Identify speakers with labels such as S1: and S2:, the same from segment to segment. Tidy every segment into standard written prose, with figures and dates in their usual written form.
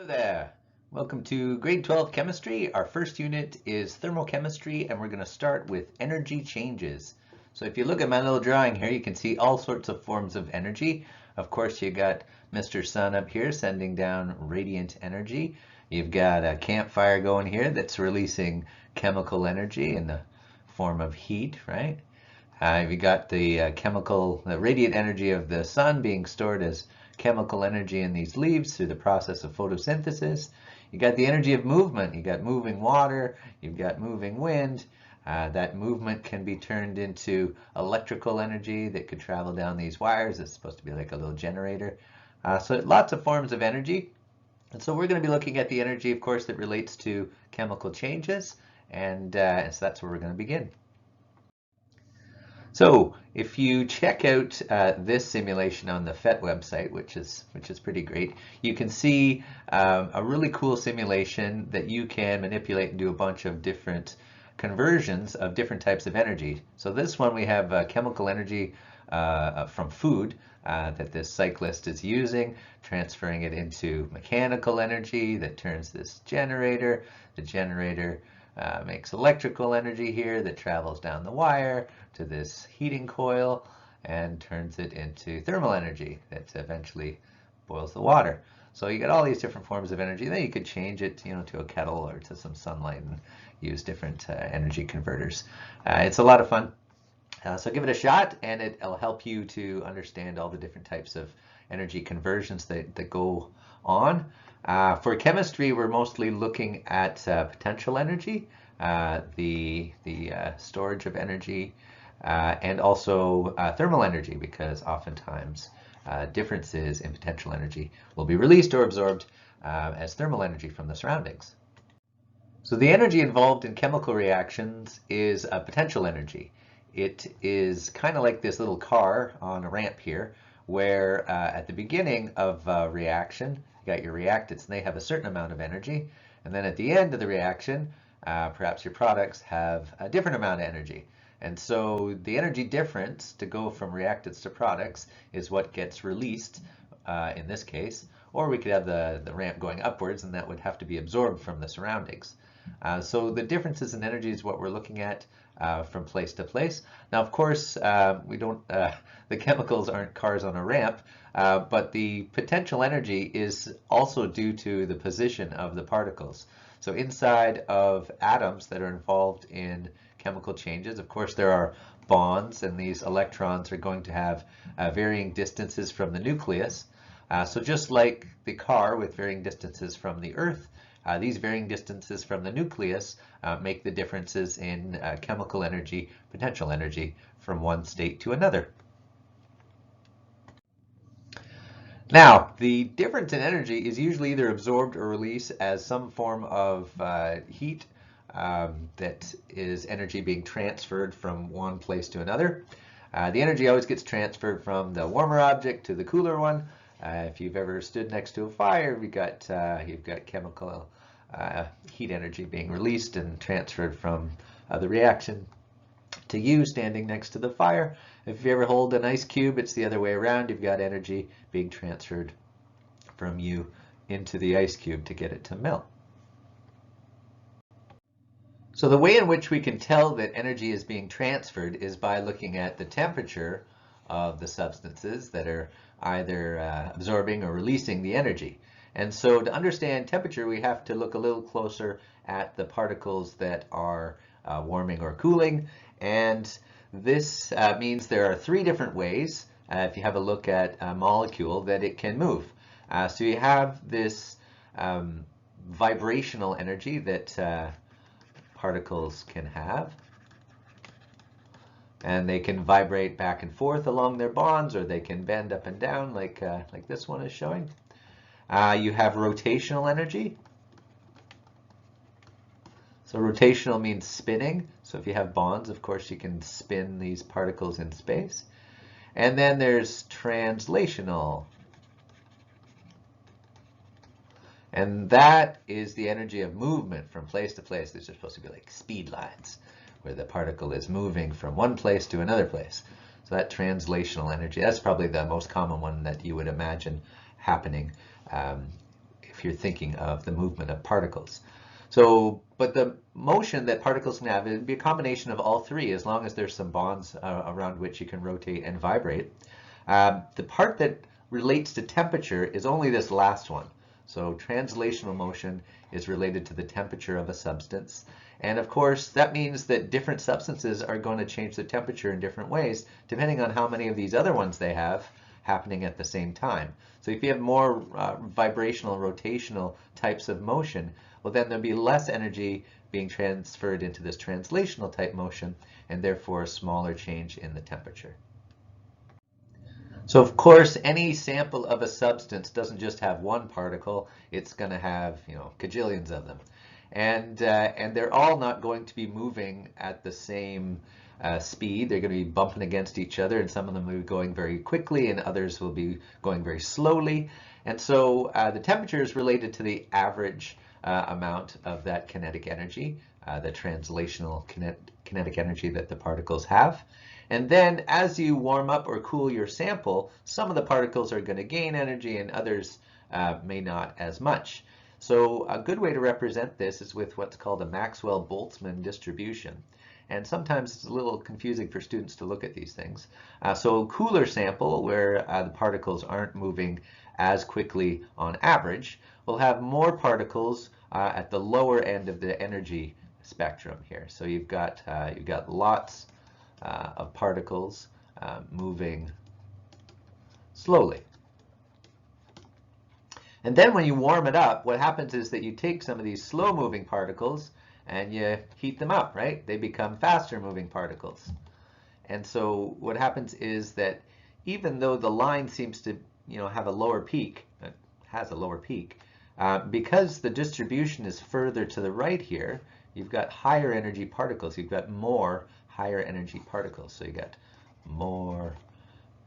S1: There. Welcome to grade 12 chemistry. Our first unit is thermochemistry, and we're going to start with energy changes. So if you look at my little drawing here, you can see all sorts of forms of energy. Of course, you got Mr. Sun up here sending down radiant energy. You've got a campfire going here that's releasing chemical energy in the form of heat, right? You got the the radiant energy of the sun being stored as chemical energy in these leaves through the process of photosynthesis. You got the energy of movement. You got moving water. You've got moving wind. That movement can be turned into electrical energy that could travel down these wires. It's supposed to be like a little generator. So lots of forms of energy. And so we're going to be looking at the energy, of course, that relates to chemical changes. And so that's where we're going to begin. So if you check out this simulation on the PhET website, which is pretty great, you can see a really cool simulation that you can manipulate and do a bunch of different conversions of different types of energy. So this one we have chemical energy from food that this cyclist is using, transferring it into mechanical energy that turns this generator. The generator makes electrical energy here that travels down the wire to this heating coil and turns it into thermal energy that eventually boils the water. So you get all these different forms of energy. Then you could change it, to a kettle or to some sunlight and use different energy converters. It's a lot of fun. So give it a shot, and it'll help you to understand all the different types of energy conversions that go on. For chemistry, we're mostly looking at potential energy, the storage of energy, and also thermal energy, because oftentimes differences in potential energy will be released or absorbed as thermal energy from the surroundings. So the energy involved in chemical reactions is potential energy. It is kind of like this little car on a ramp here, where at the beginning of a reaction, you got your reactants, and they have a certain amount of energy. And then at the end of the reaction, perhaps your products have a different amount of energy. And so the energy difference to go from reactants to products is what gets released in this case. Or we could have the ramp going upwards, and that would have to be absorbed from the surroundings. So the differences in energy is what we're looking at from place to place. Now, of course, the chemicals aren't cars on a ramp, but the potential energy is also due to the position of the particles. So inside of atoms that are involved in chemical changes, of course, there are bonds, and these electrons are going to have varying distances from the nucleus. So just like the car with varying distances from the Earth, these varying distances from the nucleus make the differences in chemical energy, potential energy, from one state to another. Now, the difference in energy is usually either absorbed or released as some form of heat that is energy being transferred from one place to another. The energy always gets transferred from the warmer object to the cooler one. If you've ever stood next to a fire, you've got chemical heat energy being released and transferred from the reaction to you standing next to the fire. If you ever hold an ice cube, it's the other way around. You've got energy being transferred from you into the ice cube to get it to melt. So the way in which we can tell that energy is being transferred is by looking at the temperature of the substances that are either absorbing or releasing the energy. And so to understand temperature, we have to look a little closer at the particles that are warming or cooling. And this means there are three different ways, if you have a look at a molecule, that it can move. So you have this vibrational energy that particles can have. And they can vibrate back and forth along their bonds, or they can bend up and down like this one is showing. You have rotational energy. So rotational means spinning. So if you have bonds, of course, you can spin these particles in space. And then there's translational. And that is the energy of movement from place to place. These are supposed to be like speed lines, where the particle is moving from one place to another place. So that translational energy, that's probably the most common one that you would imagine happening if you're thinking of the movement of particles. So, but the motion that particles can have, it would be a combination of all three, as long as there's some bonds around which you can rotate and vibrate. The part that relates to temperature is only this last one. So translational motion is related to the temperature of a substance. And of course, that means that different substances are going to change the temperature in different ways, depending on how many of these other ones they have happening at the same time. So if you have more vibrational, rotational types of motion, well, then there'll be less energy being transferred into this translational type motion, and therefore a smaller change in the temperature. So of course, any sample of a substance doesn't just have one particle, it's going to have, cajillions of them. And they're all not going to be moving at the same speed. They're going to be bumping against each other, and some of them will be going very quickly, and others will be going very slowly. And so the temperature is related to the average amount of that kinetic energy, the translational kinetic energy that the particles have. And then as you warm up or cool your sample, some of the particles are going to gain energy and others may not as much. So a good way to represent this is with what's called a Maxwell-Boltzmann distribution. And sometimes it's a little confusing for students to look at these things. So a cooler sample where the particles aren't moving as quickly on average will have more particles at the lower end of the energy spectrum here. So you've got lots of particles moving slowly. And then when you warm it up, what happens is that you take some of these slow-moving particles and you heat them up, right? They become faster-moving particles. And so what happens is that even though the line seems to, have a lower peak, it has a lower peak, because the distribution is further to the right here, you've got higher energy particles. You've got more higher energy particles. So you got more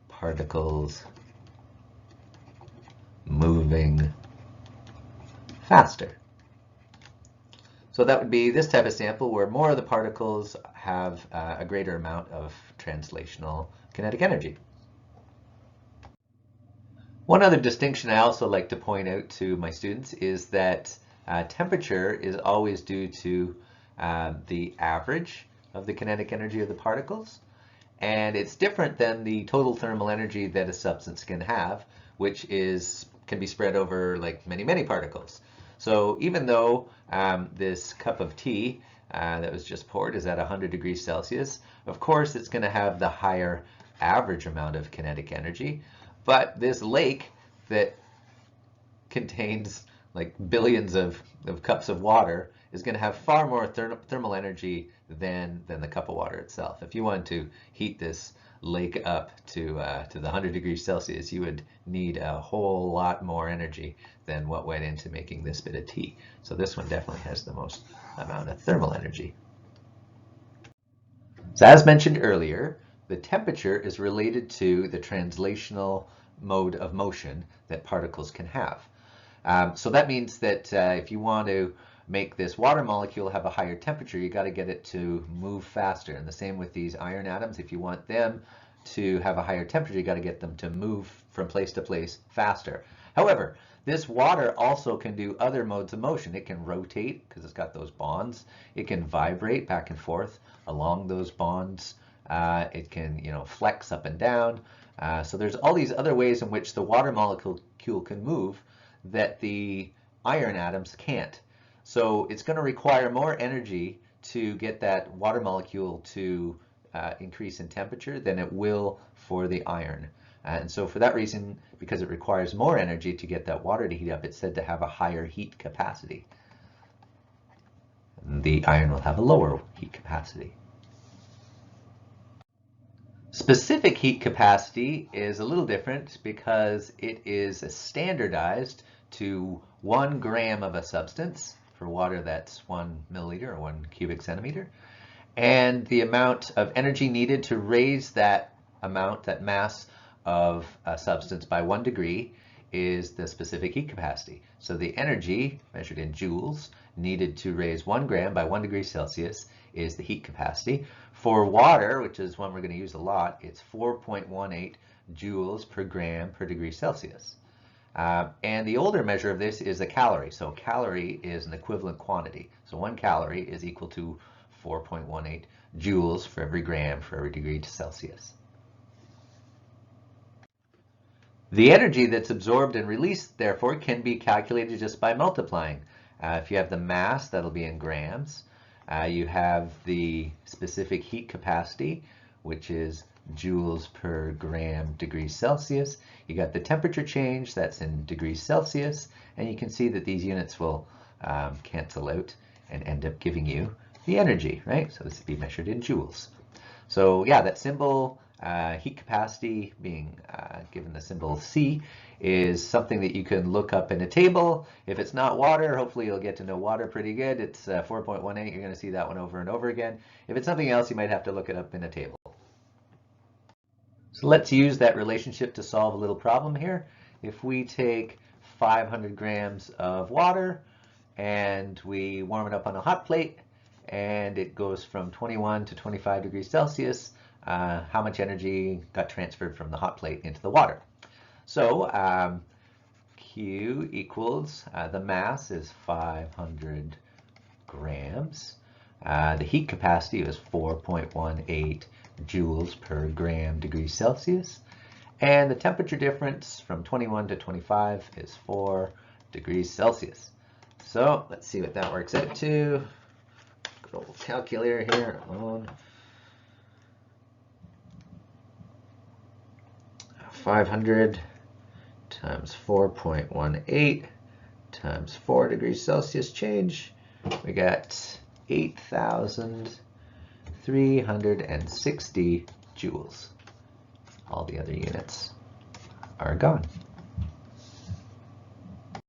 S1: particles moving faster. So that would be this type of sample where more of the particles have a greater amount of translational kinetic energy. One other distinction I also like to point out to my students is that temperature is always due to the average of the kinetic energy of the particles, and it's different than the total thermal energy that a substance can have, which can be spread over like many particles. So even though this cup of tea that was just poured is at 100 degrees Celsius, of course it's going to have the higher average amount of kinetic energy, but this lake that contains like billions of cups of water is going to have far more thermal energy than the cup of water itself. If you wanted to heat this lake up to the 100 degrees Celsius, you would need a whole lot more energy than what went into making this bit of tea. So this one definitely has the most amount of thermal energy. So as mentioned earlier, the temperature is related to the translational mode of motion that particles can have. So that means that if you want to make this water molecule have a higher temperature, you got to get it to move faster. And the same with these iron atoms. If you want them to have a higher temperature, you got to get them to move from place to place faster. However, this water also can do other modes of motion. It can rotate because it's got those bonds. It can vibrate back and forth along those bonds. It can, flex up and down. So there's all these other ways in which the water molecule can move that the iron atoms can't. So it's going to require more energy to get that water molecule to increase in temperature than it will for the iron. And so for that reason, because it requires more energy to get that water to heat up, it's said to have a higher heat capacity. The iron will have a lower heat capacity. Specific heat capacity is a little different because it is standardized to 1 gram of a substance. For water, that's 1 milliliter or 1 cubic centimeter. And the amount of energy needed to raise that amount, that mass of a substance by 1 degree is the specific heat capacity. So the energy, measured in joules, needed to raise 1 gram by 1 degree Celsius is the heat capacity. For water, which is one we're going to use a lot, it's 4.18 joules per gram per degree Celsius. And the older measure of this is a calorie. So calorie is an equivalent quantity. So 1 calorie is equal to 4.18 joules for every gram for every degree Celsius. The energy that's absorbed and released, therefore, can be calculated just by multiplying. If you have the mass, that'll be in grams. You have the specific heat capacity, which is joules per gram degrees Celsius. You got the temperature change, that's in degrees Celsius, and you can see that these units will cancel out and end up giving you the energy, right? So this would be measured in joules. So yeah, that symbol, heat capacity being given the symbol C, is something that you can look up in a table. If it's not water, hopefully you'll get to know water pretty good. It's 4.18, you're going to see that one over and over again. If it's something else, you might have to look it up in a table. So let's use that relationship to solve a little problem here. If we take 500 grams of water and we warm it up on a hot plate and it goes from 21 to 25 degrees Celsius, how much energy got transferred from the hot plate into the water? So Q equals, the mass is 500 grams. The heat capacity is 4.18 joules per gram degrees Celsius. And the temperature difference from 21 to 25 is 4 degrees Celsius. So let's see what that works out to. Good old calculator here on 500 times 4.18 times 4 degrees Celsius change. We got 8,360 joules. All the other units are gone.